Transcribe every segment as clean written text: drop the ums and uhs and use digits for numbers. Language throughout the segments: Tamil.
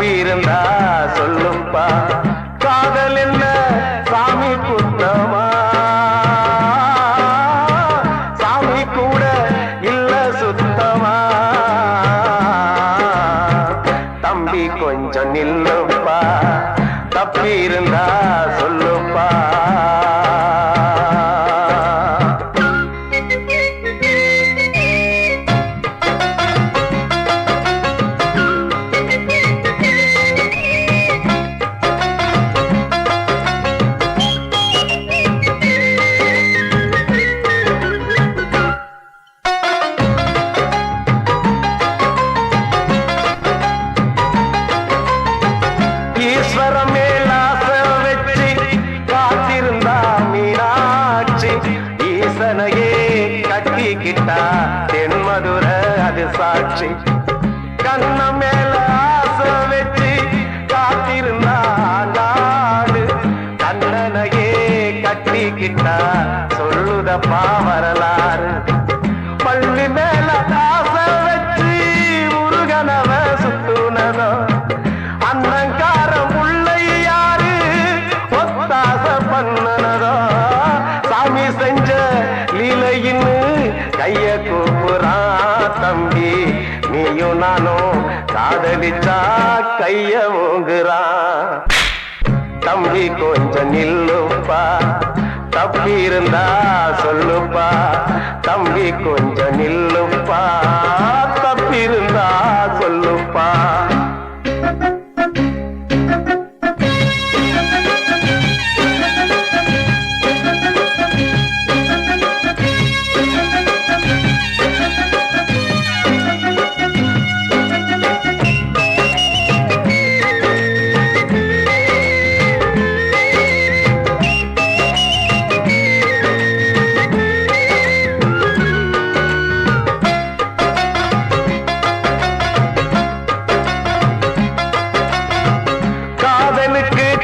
தப்பிருந்தா சொல்லுப்பா காதல் என்ன சாமி குத்தமா சாமி கூட இல்ல சுத்தமா தம்பி கொஞ்சம் நில்லுப்பா தப்பிருந்தா சொல்லுப்பா கட்டிக்கிட்டா தென்மதுர அது சாட்சி கண்ண மேல ஆசை வச்சு காத்திருந்தா நாடு கண்ணனையே கட்டிக்கிட்டா சொல்லுதப்பா வரலாறு பள்ளி மேல ஆசை வச்சு முருகனவ சுத்துனதோ அன்னங்காரம் உள்ள யாரு ஒத்தாச பண்ணனதோ சாமி செஞ்ச லீலையின்னு கைய கூப்புறான் தம்பி நீயும் நானும் காதலிச்சா கைய ஓங்குறான் தம்பி கொஞ்சம் நில்லுப்பா தப்பி இருந்தா சொல்லுப்பா தம்பி கொஞ்சம் நில்லுப்பா தப்பி இருந்தா சொல்லுப்பா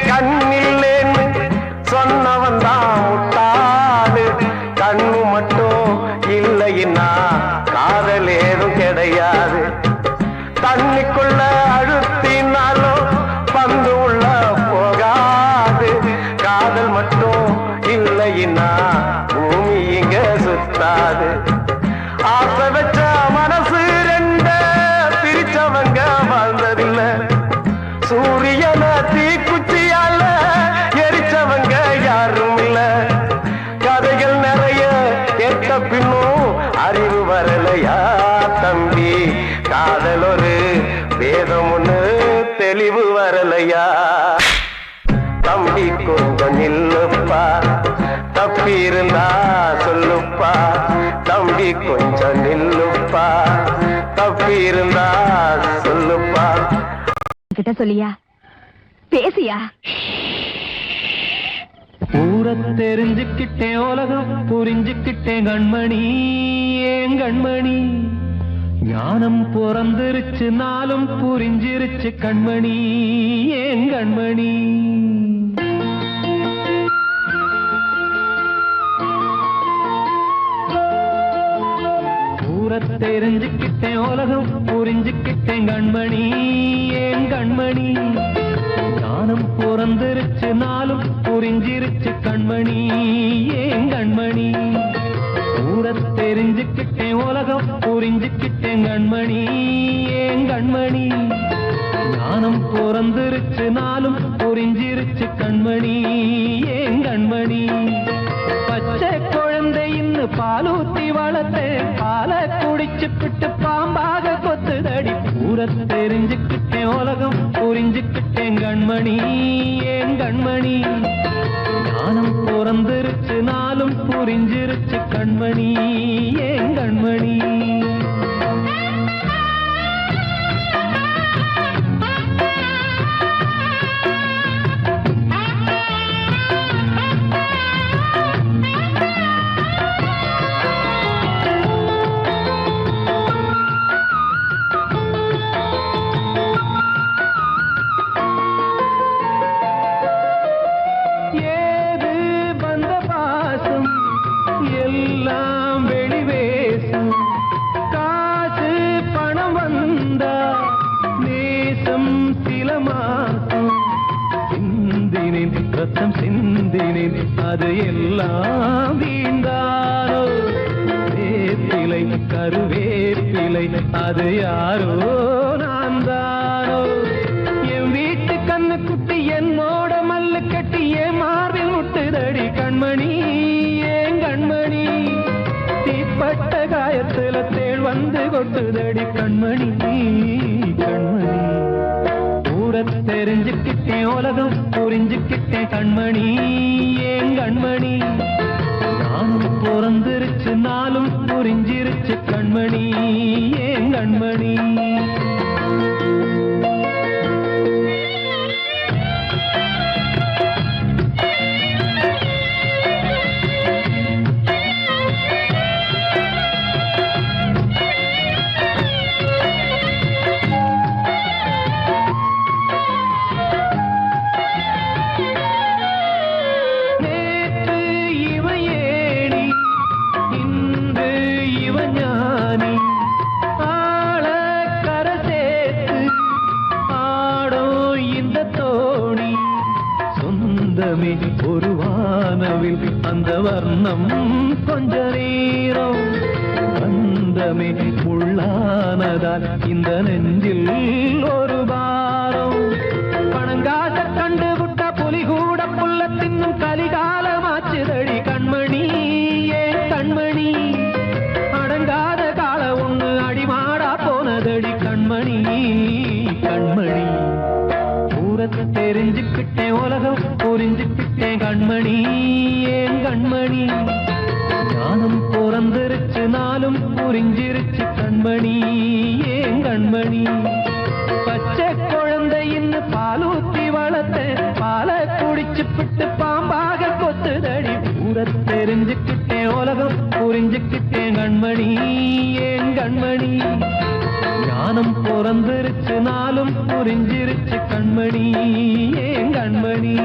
கண்ணில்லேன்னு சொன்னவன் தான் முட்டாளு கண்ணு மட்டும் இல்லைன்னா காதல் ஏதும் கிடையாது தண்ணிக்குள்ள அழுத்தினாலும் பந்து உள்ள போகாது காதல் மட்டும் இல்லைன்னா பூமி இங்க சுத்தாது ஆசை வச்ச மனசு ரெண்ட பிரிச்சவங்க வாழ்ந்ததில்லை சூரியன தீக்குச்சியால எரிச்சவங்க யாரும் இல்ல கதைகள் நிறைய கேட்ட பின்னும் அறிவு வரலையா தம்பி காதல் ஒரு வேதம் ஒண்ணு தெளிவு வரலையா தம்பி கொஞ்சம் நில்லுப்பா தப்பி இருந்தா சொல்லுப்பா தம்பி கொஞ்சம் நில்லுப்பா தப்பி இருந்தா சொல்லுப்பா கிட்ட சொல்லியா பேசியா ஊரை தெரிஞ்சுக்கிட்டேன் உலகம் புரிஞ்சுக்கிட்டேன் கண்மணி ஏன் கண்மணி ஞானம் பிறந்திருச்சு நாளும் புரிஞ்சிருச்சு கண்மணி ஏன் கண்மணி ஊரை தெரிஞ்சுக்கிட்டேன் உலகம் புரிஞ்சுக்கிட்டேன் கண்மணி ஏன் கண்மணி ஞானம் பிறந்திருச்சு நாளும் புரிஞ்சிருச்சு கண்மணி ஏன் கண்மணி ஊரை தெரிஞ்சுக்கிட்டேன் உலகம் புரிஞ்சுக்கிட்டேன் கண்மணி ஏன் கண்மணி ஞானம் பிறந்திருச்சு நாளும் புரிஞ்சிருச்சு கண்மணி ஏன் கண்மணி பச்சை குழந்தை இன்னும் பாலூத்தி வளர்த்தேன் பாலை குடிச்சுப்பிட்டு பாம்பாக கொத்துதடி ஊரை தெரிஞ்சுக்கிட்டேன் உலகம் புரிஞ்சுக்கிட்டேன் கண்மணி ஏன் கண்மணி ஞானம் பிறந்திருச்சு நாளும் புரிஞ்சிருச்சு கண்மணி ஏன் கண்மணி மாசம் சிந்தினேன் ரத்தம் சிந்தினேன் அது எல்லாம் வீண்டாரோ வேப்பிலை கருவேப்பிலை அது யாரோ நான் தானோ என் வீட்டு கண்ணு குட்டி என்னோட மல்லு கட்டி என் மார்பில் முட்டுதடி கண்மணி ஏன் கண்மணி தீப்பட்ட காயத்துல தேள் வந்து கொட்டுதடி கண்மணி கண்மணி ஊரை தெரிஞ்சுக்கிட்டேன் உலகம் புரிஞ்சுக்கிட்டேன் கண்மணி ஏன் கண்மணி நானும் பிறந்திருச்சு நாளும் புரிஞ்சிருச்சு கண்மணி ஏன் கண்மணி ஒரு வானவில் அந்த வர்ணம் கொஞ்ச நேரம் பந்தமே முள்ளானதால் இந்த நெஞ்சில் ஒரு பாரம் பணங்காட்ட கண்டு விட்ட புலி கூட புல்ல தின்னும் கலிகாலமாச்சுதடி கண்மணி ஏன் கண்மணி அடங்காத கால ஒண்ணு அடிமாடா போனதடி கண்மணி கண்மணி ஊரத்தை தெரிஞ்சுக்கிட்டேன் உலகம் புரிஞ்சுக்கிட்டேன் கண்மணி ஏன் கண்மணி ஞானம் பிறந்திருச்சு நாளும் புரிஞ்சிருச்சு கண்மணி ஏன் கண்மணி பச்சை குழந்தையின்னு பாலூத்தி வளர்த்த பாலை குடிச்சு பிட்டு பாம்பாக கொத்துதடி ஊரை தெரிஞ்சுக்கிட்டேன் உலகம் புரிஞ்சுக்கிட்டேன் கண்மணி ஏன் கண்மணி ஞானம் பிறந்திருச்சு நாளும் புரிஞ்சிருச்சு கண்மணி ஏன் கண்மணி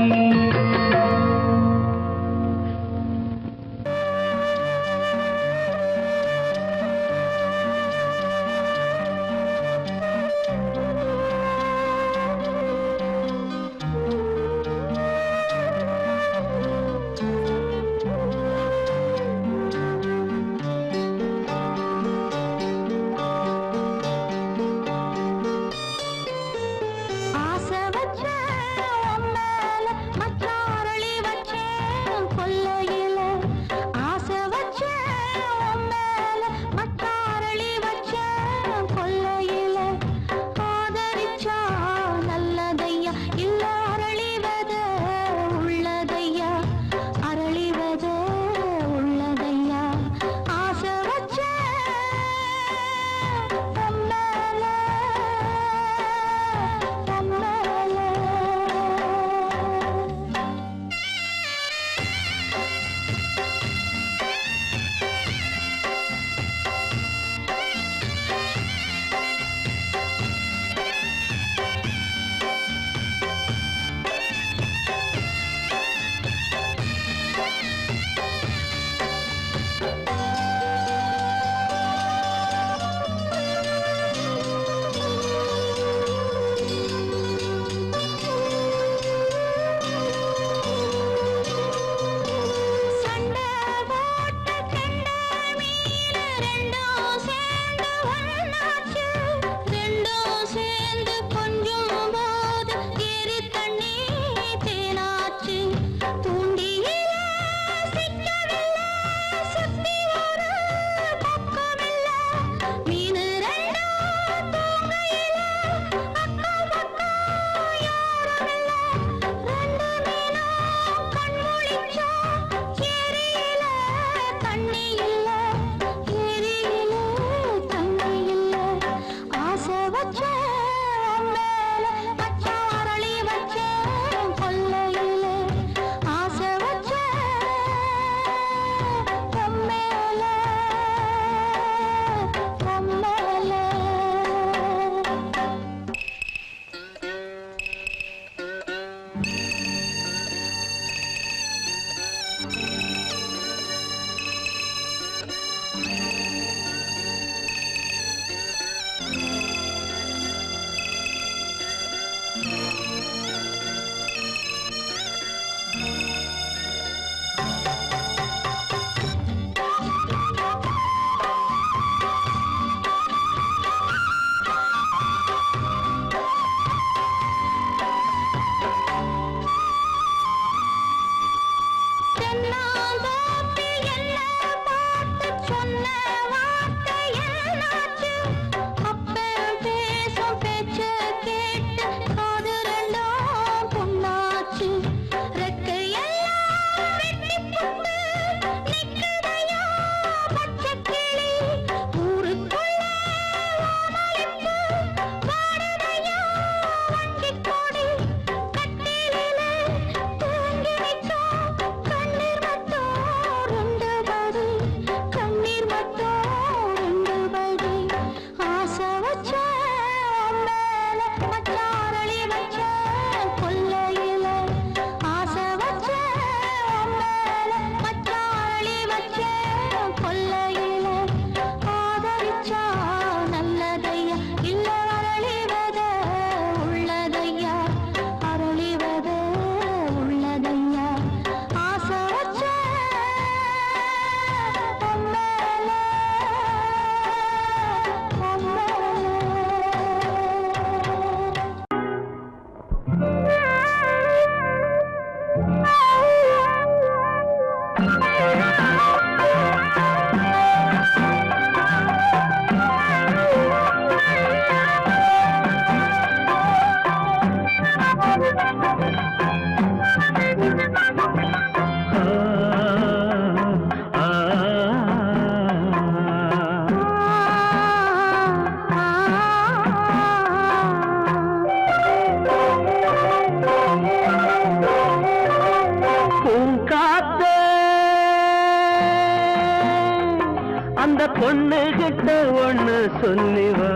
சொல்லிவா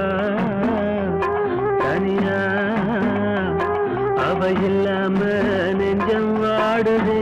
தனியா அவ இல்லாம நெஞ்சம் வாடுதே.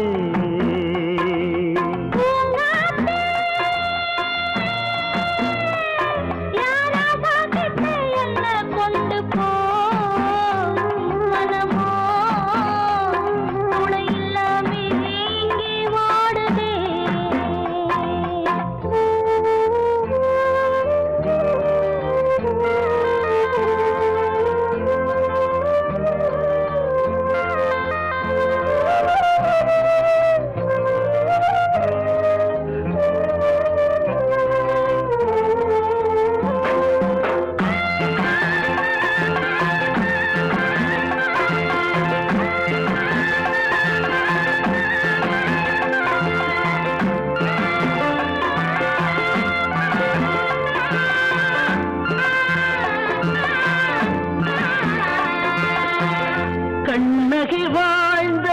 கண்ணகி வாழ்ந்த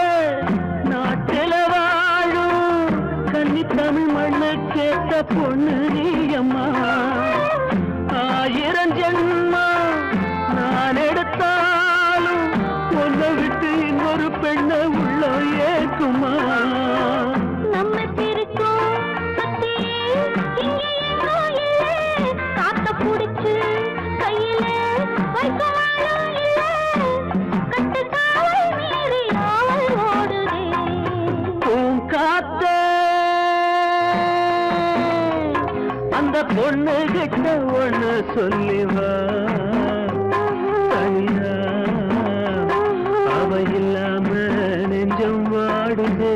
நாட்டில வாழும் கன்னி தமிழ் மண்ணு கேட்ட பொண்ணு நீயம்மா. 1000 ஜென்மா நான் எடுத்தாலும் ஒன்னை விட்டு இன்னொரு பெண்ணை உள்ள ஏக்குமா. காத்த புடிச்சு கையில அந்த பொண்ணு கிட்ட ஒண்ணு சொல்லிவா தனியா அவ இல்லாம நெஞ்சம் வாடுதே.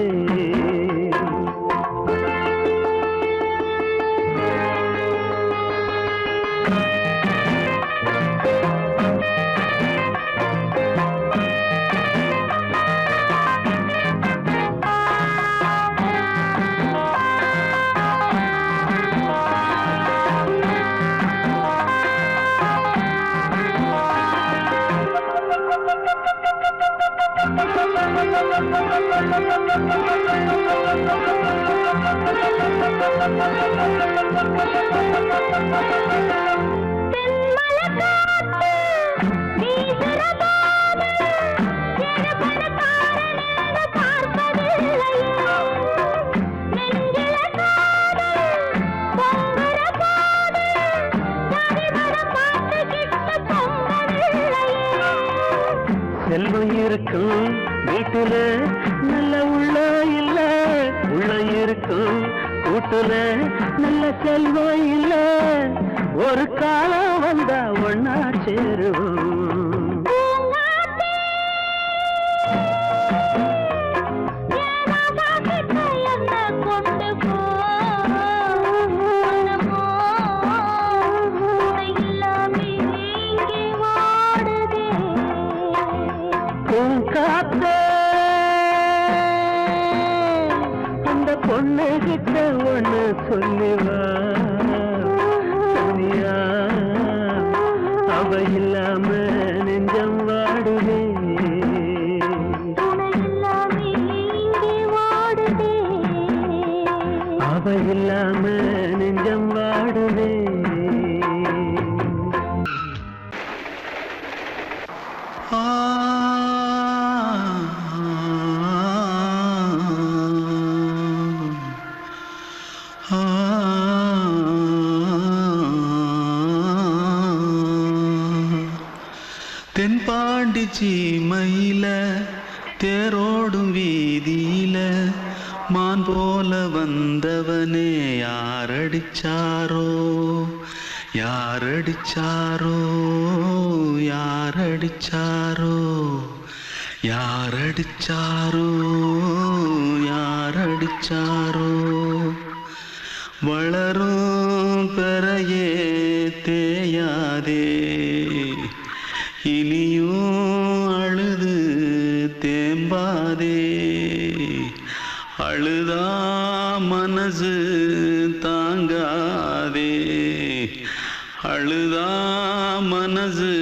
செல்வம் இருக்கும் வீட்டுல நல்ல உள்ள இல்ல, உள்ள இருக்கும் கூட்டுல நல்ல செல்வம் இல்ல. ஒரு காலம் வந்தா ஒன்னா சேருவோம். காத்தே அந்த பொண்ணு கிட்ட ஒண்ணு சொல்லிவா தனியா அவ இல்லாம நெஞ்சம் வாடுதே. அவ இல்லாம நெஞ்சம் வாடுதே. தென்பாண்டி சீமையில தேரோடும் வீதியில மான் போல வந்தவனே யாரடிச்சாரோ யாரடிச்சாரோ யாரடிச்சாரோ யாரடிச்சாரோ யாரடிச்சாரோ. வளரும் பெறையே தேயாதே இனியும் அழுது தேம்பாதே. அழுதா மனசு தாங்காதே அழுதா மனசு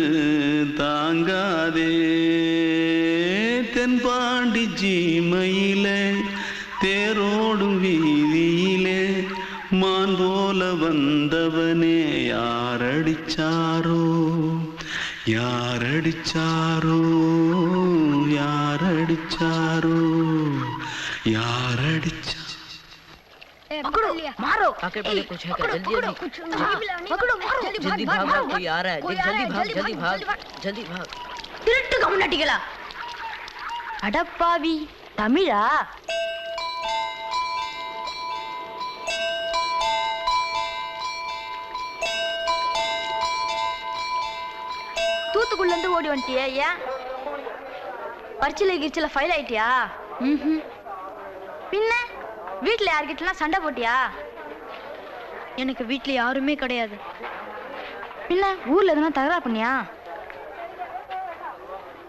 தாங்காதே. தென்பாண்டி சீமையிலே தேரோடும் வீதியிலே மான் போல வந்தவனே யாரடிச்சாரோ யாரடிச்சாரோ யாரடிச்சாரோ யாரடிச்சா मारो आके पहले कुछ है क्या जल्दी पकड़ो मारो जल्दी भाग कोई आ रहा है जल्दी भाग திருட்டு கம்முனட்டிகளா அடப்பாவி தமிழா தூத்துக்குள்ள இருந்து ஓடி வந்துட்டியா ஏன் பரிச்சையில கிரிச்சில ஃபைல் ஆயிட்டியா பின்ன வீட்டுல யார்கிட்டலாம் சண்டை போட்டியா எனக்கு வீட்டுல யாருமே கிடையாது பின்ன ஊர்ல எதுனா தகராறு பண்ணியா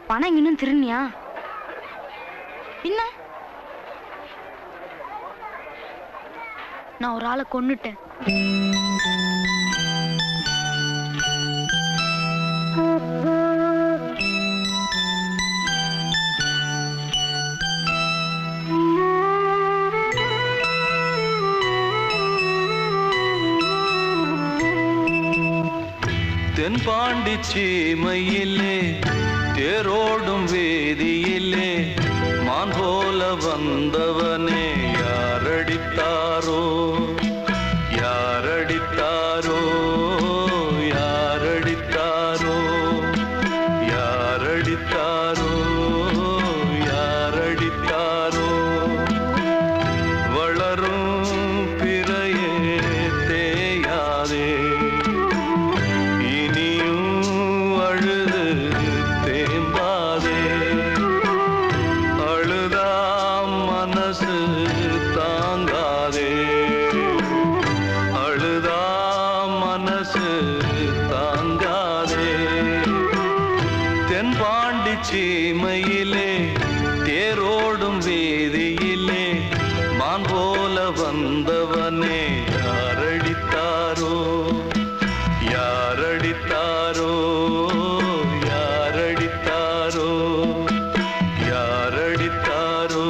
பணம் இன்னும் திருநியா பின்ன நான் ஒரு ஆளை கொன்னுட்டேன் தென்பாண்டி சீமையிலே தேரோடும் வேதியிலே மான் போல வந்தவனே யாரடித்தாரோ யாரடித்தாரோ யாரடித்தாரோ யாரடித்தாரோ யாரடித்தாரோ வளரும் பிறையே தேயாதே சீமையிலே தேரோடும் வேதியிலே மான் போல வந்தவனே யாரடித்தாரோ யாரடித்தாரோ யாரடித்தாரோ யாரடித்தாரோ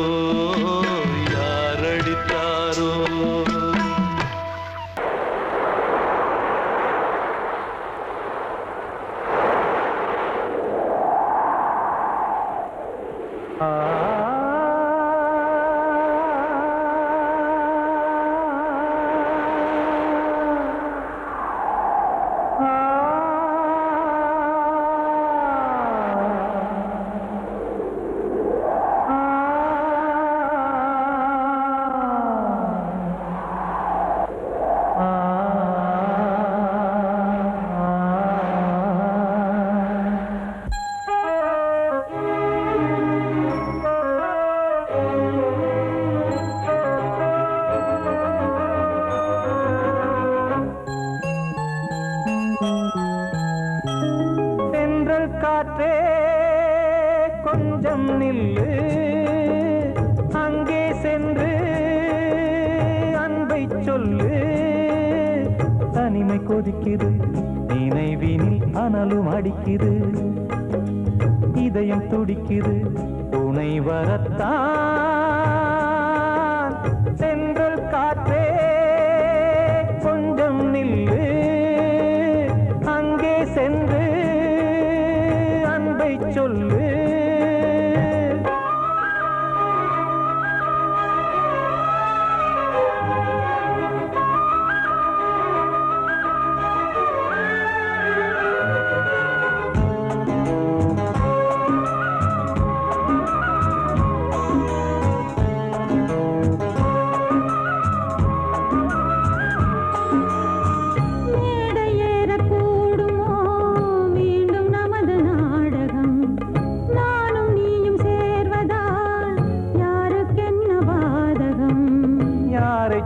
யாரடித்தாரோ காற்றே கொஞ்சம் நில்லு அங்கே சென்று அன்பை சொல்லு தனிமை கொதிக்குது நினைவினில் அனலும் அடிக்குது இதயம் துடிக்குது துணை வரத்தான் சென்றல் காற்றே கொஞ்சம் நில்லு அங்கே சென்று சொல்லு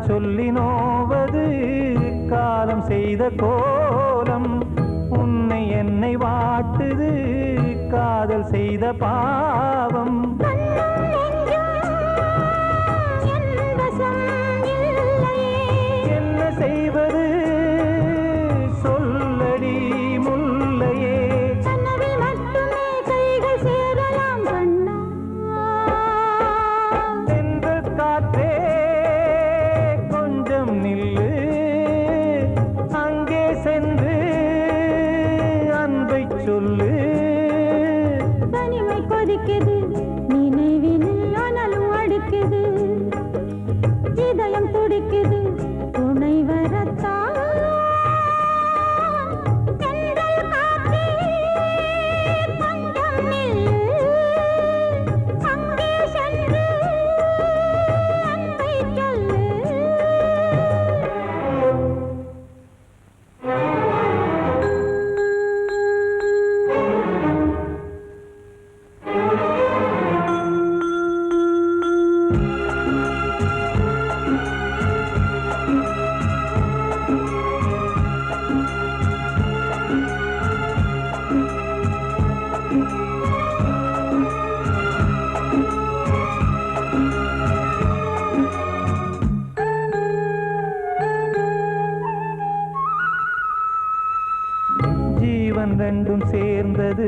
சொல்லி நோவது காலம் செய்த கோலம் உன்னை என்னை வாட்டுது காதல் செய்த பாவம் என்ன செய்வது சொல்லடி முல்லையே சென்ற காற்றே நில்லு அங்கே சென்று சொல்லு. தனிமை கொதிக்குது நினைவில் அனலும் அடிக்குது இதயம் துடிக்குது துணை வரத்தான் தென்றல் காற்றே கொஞ்சம் நில்லு அங்கே சென்று அன்பை சொல்லு. ஜீவன் ரெண்டும் சேர்ந்தது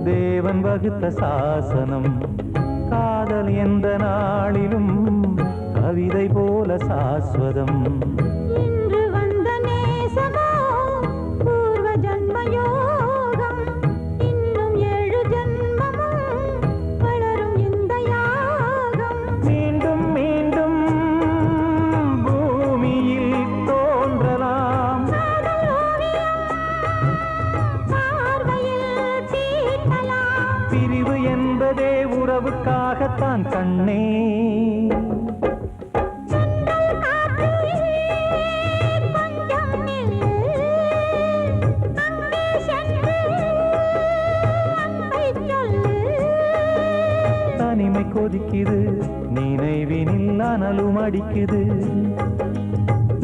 தேவன் வகுத்த சாசனம். காதல் எந்த நாளிலும் கவிதை போல சாஸ்வதம். இன்று வந்த நேசமோ பூர்வ ஜன்ம யோகம் இன்னும் 7 ஜன்மமும் வளரும் இந்த யாகம். மீண்டும் மீண்டும் பூமியில் தோன்றலாம். காதல் ஓவியம் பார்வையில் தீட்டலாம். பிரிவு என்பதே உறவுக்காகத்தான் கண்ணே. தென்றல் காற்றே கொஞ்சம் நில்லு அங்கே சென்று அன்பை சொல்லு. தனிமை கொதிக்குது நினைவினில் அனலும் அடிக்குது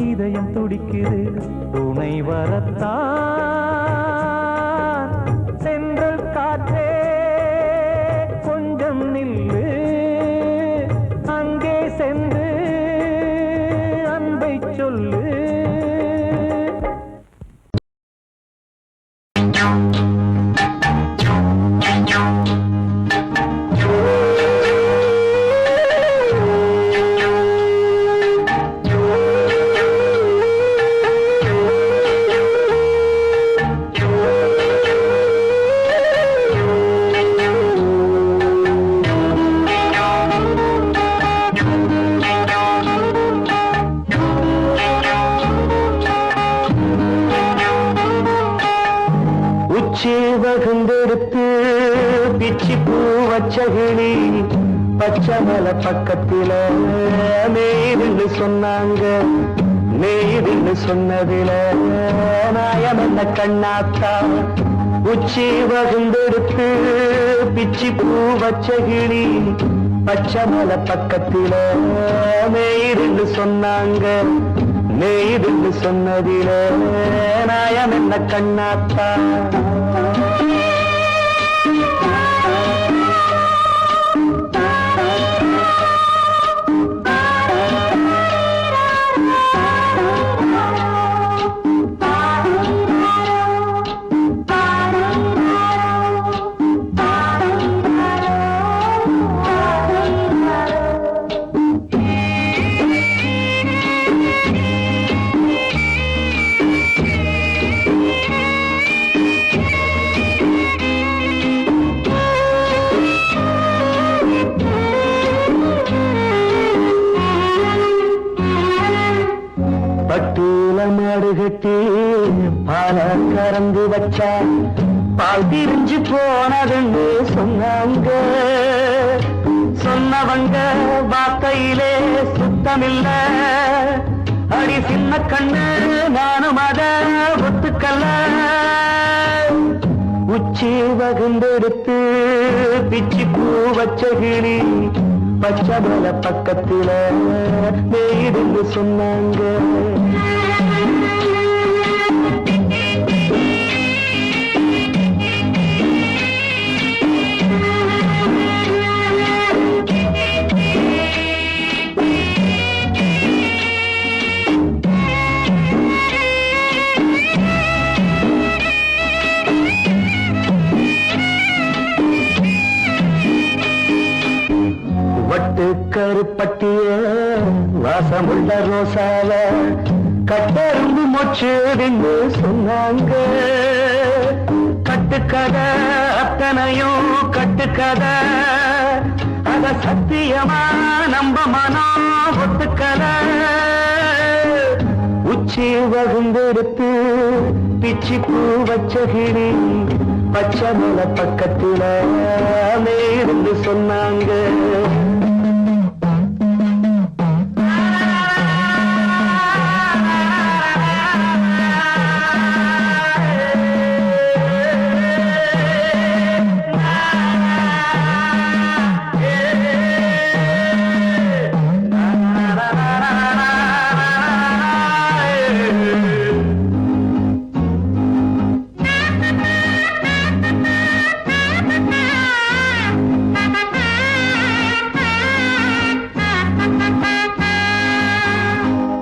இதயம் துடிக்குது துணை வரத்தான். சென்றல் காற்றே கொஞ்சம் நில்லு அங்கே சென்று அன்பை சொல்லு. உச்சி வகுந்தெடுத்து பிச்சி பூ வச்சகிளி பச்சை மலை பக்கத்தில மேய்துன்னு சொன்னாங்க. மேய்துன்னு சொன்னதில நாயம் என்ன கண்ணாத்தா. உச்சி வகுந்தெடுத்து பிச்சி பூ வச்சகிளி பச்சை மலை பக்கத்தில மேய்துன்னு சொன்னாங்க. மேய்துன்னு சொன்னதில நாயம் என்ன கண்ணாத்தா. பட்டூல மாடு கட்டி பால கறந்து வச்சா பால் திரிஞ்சு போனதுன்னு சொன்னாங்க. சொன்னவங்க வார்த்தையிலே சுத்தமில்ல. அடி சின்ன கண்ணு நானும் அத ஒத்துக்கல்ல. உச்சி வகுந்தெடுத்து பிச்சி பூ வச்ச கிளி பச்சை மலை பக்கத்தில மேய்துன்னு சொன்னாங்க. வட்டு கருப்பட்டிய வாசமுள்ள ரோசால கட்டெரும்பு மொச்சுதுன்னு சொன்னாங்க. கட்டுக்க கட்டுக்கதை அத்தனையும் கட்டுக்கதை அத சத்தியமா நம்ப மனம் ஒத்துக்கலை உச்சி வகுந்தெடுத்து பிச்சி பூ வச்ச கிளி பச்சை மலை பக்கத்துல மேருந்து சொன்னாங்க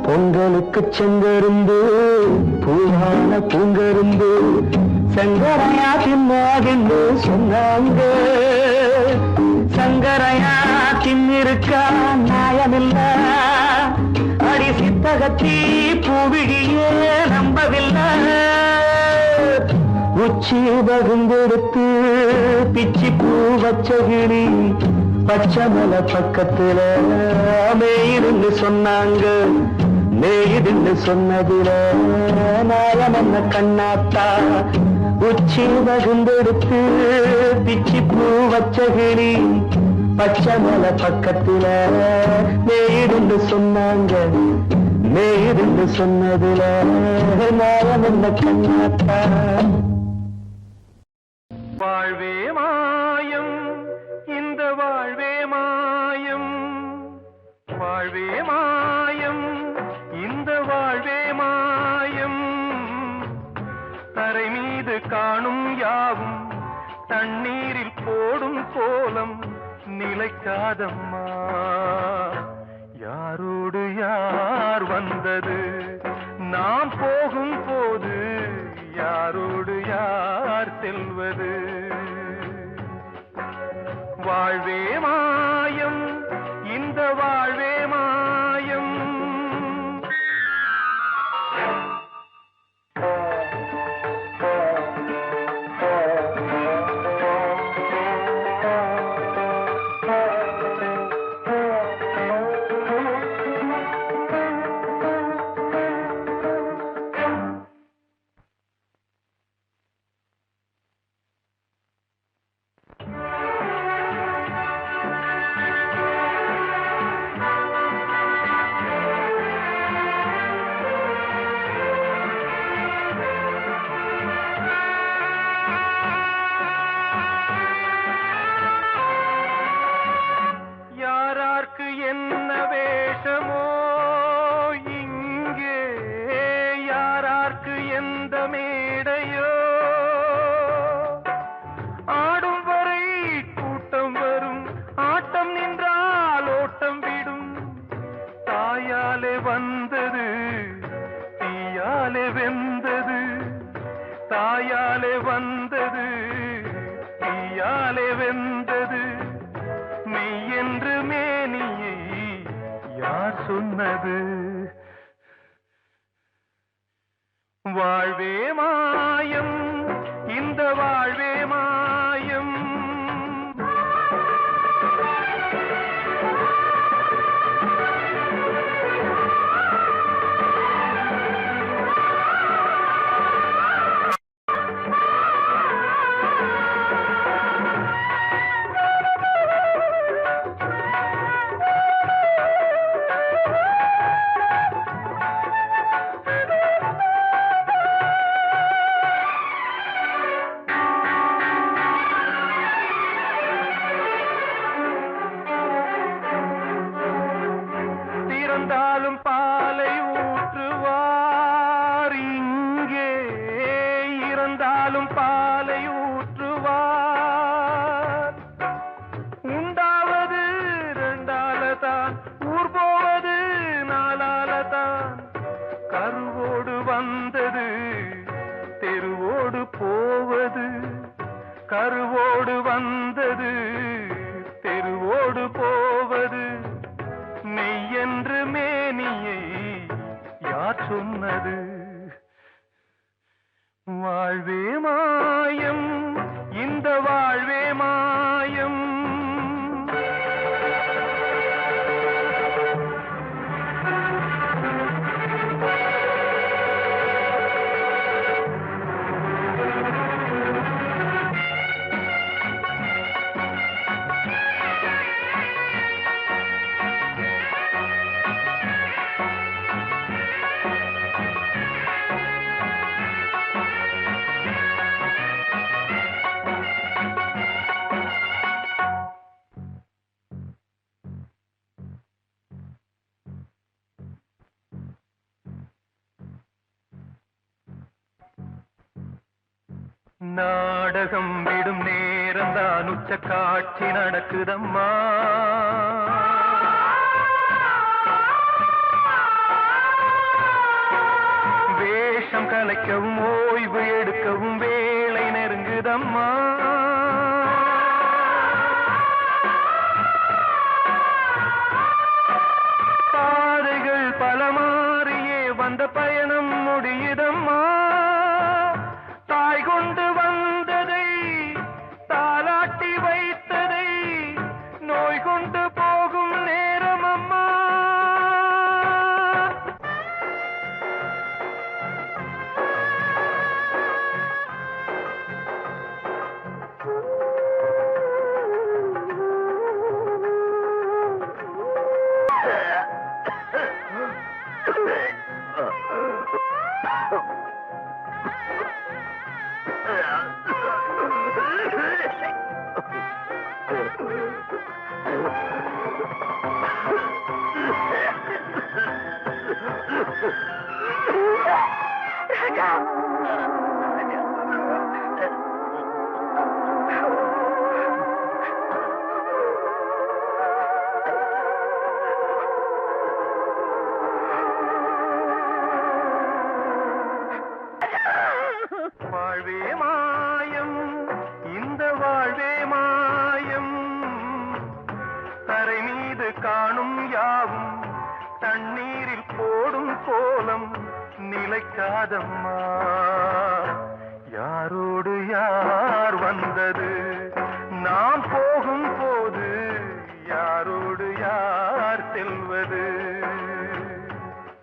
பொங்கலுக்கு செங்கருந்து பூவான பூங்கருந்து சங்கரையா தின்னாகின்னு சொன்னாங்க சங்கரையா தின்னிருக்கா நியாயமில்ல அடி சித்தகத்தி பூவிழியே நம்பவில்லை உச்சி பகுந்தெடுத்து பிச்சி பூ வச்ச கிளி பச்சை மலை பக்கத்துல மேயிருந்து சொன்னாங்க மேயிருந்து சொன்னதுல நாயம் என்ன கண்ணாத்தா உச்சி பகுந்தெடுத்து பிச்சி பூ வச்ச கிளி பச்சை மலை பக்கத்துல மேயிருந்து சொன்னாங்க மேயிருந்து சொன்னதுல நாயம் என்ன கண்ணாத்தா வாழ்வே மாயம் இந்த வாழ்வே மாயம் வாழ்வே மாயம் இந்த வாழ்வே மாயம் தரை மீது காணும் யாவும் தண்ணீரில் போடும் கோலம் நிலைக்காதம்மா யாரோடு யார் வந்தது நாம் போகும் போது யாரோடு யார் செல்வது வாழ்வே மாயம் இந்த வாழ்வே மாயம் என்ன வேஷமோ இங்கே யாரார்க்கு எந்த மேடையோ ஆடும் வரை கூட்டம் வரும் ஆட்டம் நின்றால் ஓட்டம் விடும் தாயாலே வந்தது தீயாலே வெந்தது தாயாலே வந்தது தீயாலே வெந்தது மெய் என்று மேனியை யார் சொன்னது வாழ்வே மாயம் இந்த வாழ்வே மாயம் திறந்தாலும் பாலை ஊற்றுவார் இங்கே இறந்தாலும் பாலை ஊற்றுவார் உண்டாவது ரெண்டாலதான் ஊர் போவது நாலாலதான் கருவோடு வந்தது தெருவோடு போவது கருவோடு வந்தது தெருவோடு போவது மெய் என்று மேனியை யார் சொன்னது வாழ்வே மாயம் நாடகம் விடும் நேரம் தான் உச்ச காட்சி நடக்குதம்மா வேஷம் கலைக்கவும் ஓய்வு எடுக்கவும் வேளை நெருங்குதம்மா பாதைகள் பல மாறியே வந்த பயணம் முடியுதம்மா தாய் கொண்டு வந்ததை தாலாட்டி வைத்ததை நோய் கொண்டு போகும் நேரம் அம்மா வாழ்வே மாயம் இந்த வாழ்வே மாயம் தரை மீது காணும் யாவும் தண்ணீரில் போடும் கோலம் நிலைக்காதம்மா யாரோடு யார் வந்தது